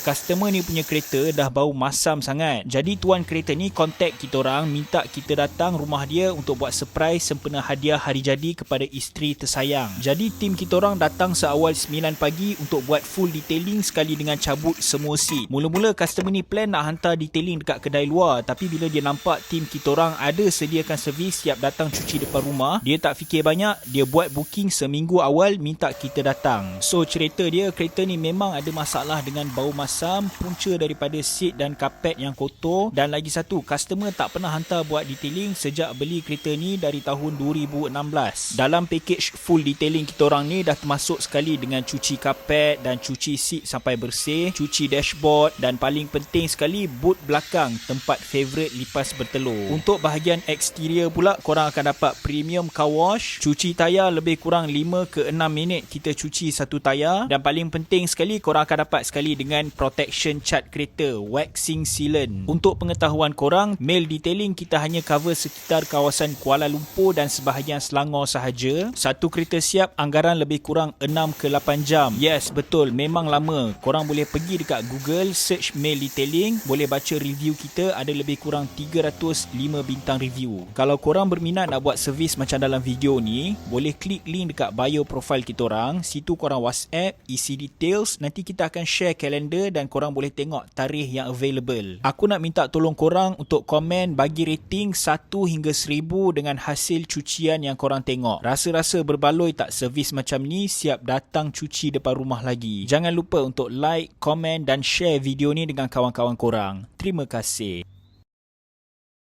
customer ni punya kereta dah bau masam sangat. Jadi tuan kereta ni contact kita orang, minta kita datang rumah dia untuk buat surprise sempena hadiah hari jadi kepada isteri tersayang. Jadi tim kita orang datang seawal 9 pagi untuk buat full detailing sekali dengan cabut semua seat. Mula-mula customer ni plan nak hantar detailing dekat kedai luar, tapi bila dia nampak tim kita orang ada sediakan servis siap datang cuci depan rumah, dia tak fikir banyak, dia buat booking seminggu awal minta kita datang. So cerita dia, kereta ni memang ada masalah dengan bau masam, punca daripada seat dan kapet yang kotor, dan lagi satu, customer tak pernah hantar buat detailing sejak beli kereta ni dari tahun 2016. Dalam package full detailing kita orang ni dah termasuk sekali dengan cuci kapet dan cuci seat sampai bersih, cuci dashboard, dan paling penting sekali boot belakang, tempat favourite lipas bertelur. Untuk bahagian eksterior pula, korang akan dapat premium car wash, cuci tayar lebih kurang 5 ke 6 minit kita cuci satu tayar, dan paling penting sekali korang akan dapat sekali dengan protection cat kereta, waxing sealant. Untuk pengetahuan korang, mail detailing kita hanya cover sekitar kawasan Kuala Lumpur dan sebahagian Selangor sahaja. Satu kereta siap anggaran lebih kurang 6 ke 8 jam. Yes, betul, memang lama. Korang boleh pergi dekat Google, search mail detailing, boleh baca review kita, ada lebih kurang 305 bintang review. Kalau korang berminat nak buat servis macam dalam video ni, boleh klik link dekat bio profile kita orang. Situ korang WhatsApp, isi details, nanti kita akan share kalender dan korang boleh tengok tarikh yang available. Aku nak minta tolong korang untuk komen bagi rating 1 hingga 1000 dengan hasil cucian yang korang tengok. Rasa-rasa berbaloi tak servis macam ni, siap datang cuci depan rumah lagi. Jangan lupa untuk like, komen dan share video ni dengan kawan-kawan korang. Terima kasih.